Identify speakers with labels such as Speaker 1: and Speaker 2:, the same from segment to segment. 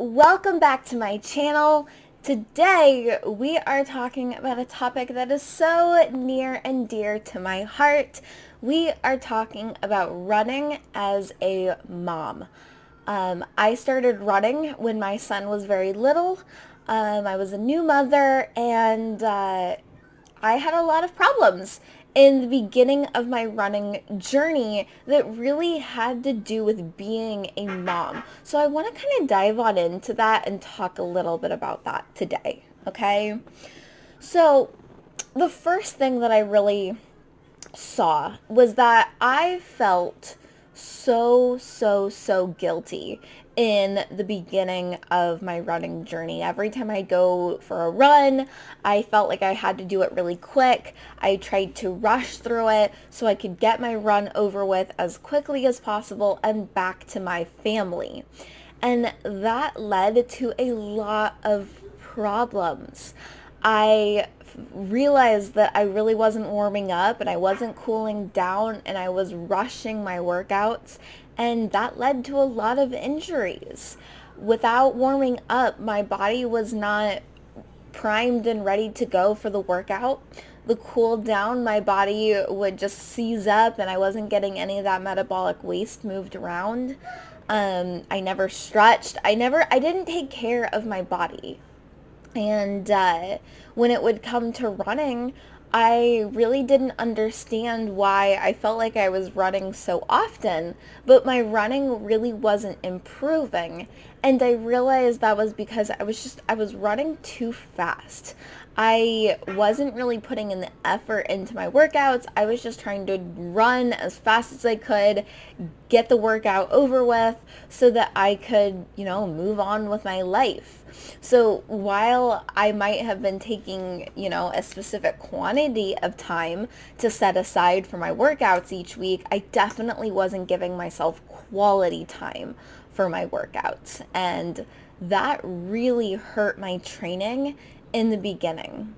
Speaker 1: welcome back to my channel. Today we are talking about a topic that is so near and dear to my heart. We are talking about running as a mom. I started running when my son was very little. I was a new mother and I had a lot of problems in the beginning of my running journey that really had to do with being a mom. So I want to kind of dive on into that and talk a little bit about that today, okay? So the first thing that I really saw was that I felt so guilty in the beginning of my running journey. Every time I go for a run, I felt like I had to do it really quick. I tried to rush through it so I could get my run over with as quickly as possible and back to my family. And that led to a lot of problems. I realized that I really wasn't warming up and I wasn't cooling down and I was rushing my workouts, and that led to a lot of injuries. Without warming up, my body was not primed and ready to go for the workout. The cool down, my body would just seize up and I wasn't getting any of that metabolic waste moved around. I never stretched. I didn't take care of my body. And when it would come to running, I really didn't understand why I felt like I was running so often, but my running really wasn't improving. And I realized that was because I was running too fast. I wasn't really putting in the effort into my workouts. I was just trying to run as fast as I could, get the workout over with so that I could, move on with my life. So while I might have been taking, a specific quantity of time to set aside for my workouts each week, I definitely wasn't giving myself quality time for my workouts. And that really hurt my training in the beginning.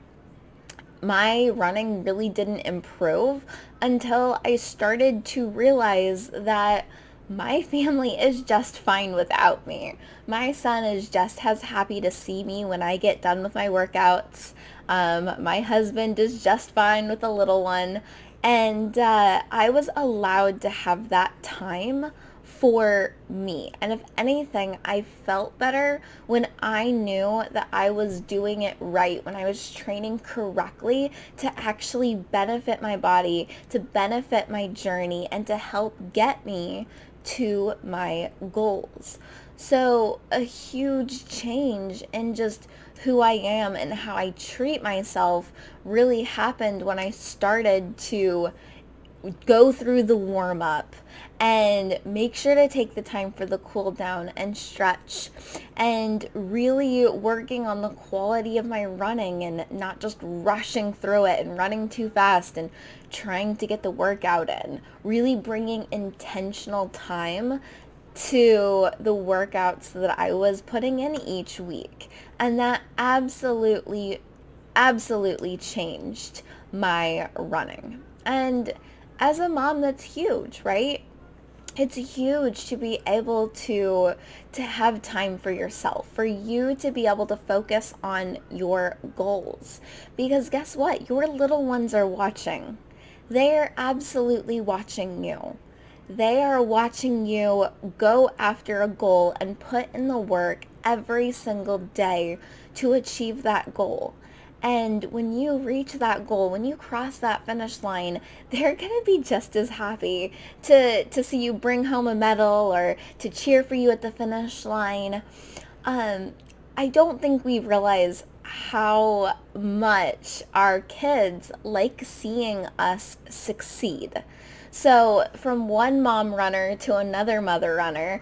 Speaker 1: My running really didn't improve until I started to realize that my family is just fine without me. My son is just as happy to see me when I get done with my workouts. My husband is just fine with the little one. And I was allowed to have that time for me. And if anything, I felt better when I knew that I was doing it right, when I was training correctly to actually benefit my body, to benefit my journey, and to help get me to my goals. So a huge change in just who I am and how I treat myself really happened when I started to go through the warm up and make sure to take the time for the cool down and stretch, and really working on the quality of my running and not just rushing through it and running too fast and trying to get the workout in. Really bringing intentional time to the workouts that I was putting in each week. And that absolutely changed my running. And as a mom, that's huge, right? It's huge to be able to have time for yourself, for you to be able to focus on your goals. Because guess what? Your little ones are watching. They are absolutely watching you. They are watching you go after a goal and put in the work every single day to achieve that goal. And when you reach that goal, when you cross that finish line, they're going to be just as happy to see you bring home a medal or to cheer for you at the finish line. I don't think we realize how much our kids like seeing us succeed. So from one mom runner to another mother runner,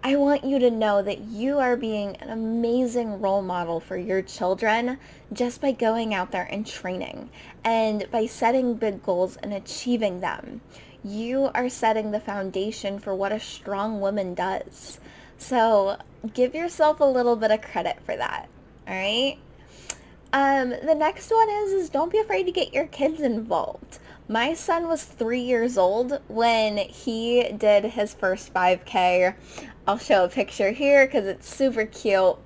Speaker 1: I want you to know that you are being an amazing role model for your children just by going out there and training and by setting big goals and achieving them. You are setting the foundation for what a strong woman does. So give yourself a little bit of credit for that, all right? The next one is don't be afraid to get your kids involved. My son was 3 years old when he did his first 5K. I'll show a picture here because it's super cute.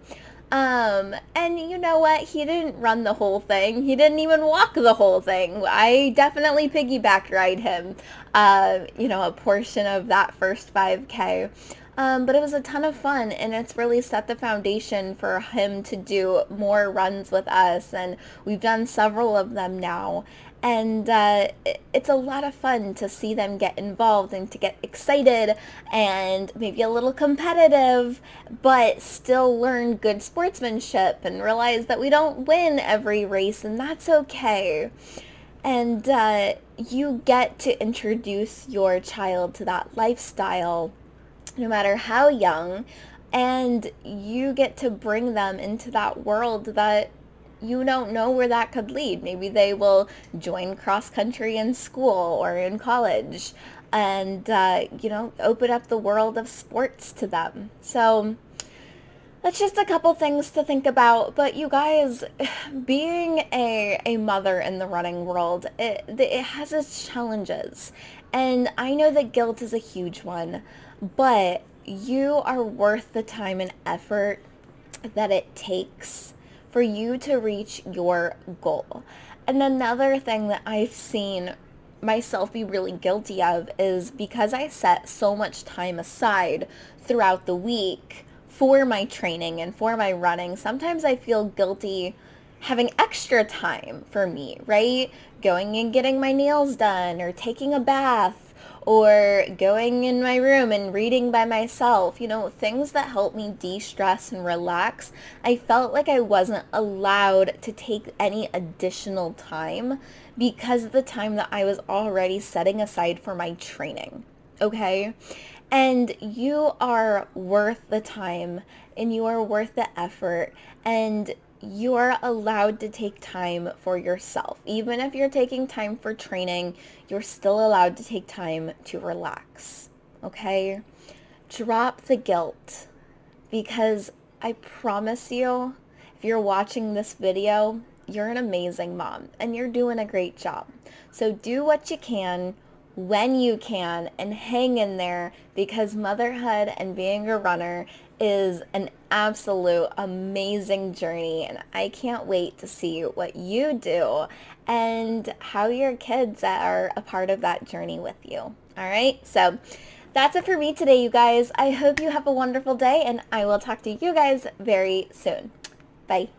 Speaker 1: And you know what? He didn't run the whole thing. He didn't even walk the whole thing. I definitely piggyback ride him, a portion of that first 5K. But it was a ton of fun, and it's really set the foundation for him to do more runs with us, and we've done several of them now. And it's a lot of fun to see them get involved and to get excited and maybe a little competitive, but still learn good sportsmanship and realize that we don't win every race, and that's okay. And you get to introduce your child to that lifestyle no matter how young, and you get to bring them into that world that you don't know where that could lead. Maybe they will join cross country in school or in college and, open up the world of sports to them. So that's just a couple things to think about. But you guys, being a mother in the running world, it has its challenges. And I know that guilt is a huge one, but you are worth the time and effort that it takes for you to reach your goal. And another thing that I've seen myself be really guilty of is because I set so much time aside throughout the week for my training and for my running, sometimes I feel guilty having extra time for me, right? Going and getting my nails done or taking a bath or going in my room and reading by myself, things that help me de-stress and relax. I felt like I wasn't allowed to take any additional time because of the time that I was already setting aside for my training, okay? And you are worth the time and you are worth the effort, and you are allowed to take time for yourself. Even if you're taking time for training, you're still allowed to take time to relax, okay? Drop the guilt, because I promise you, if you're watching this video, you're an amazing mom and you're doing a great job. So do what you can when you can and hang in there, because motherhood and being a runner is an absolute amazing journey, and I can't wait to see what you do and how your kids are a part of that journey with you. All right, so that's it for me today, you guys. I hope you have a wonderful day, and I will talk to you guys very soon. Bye.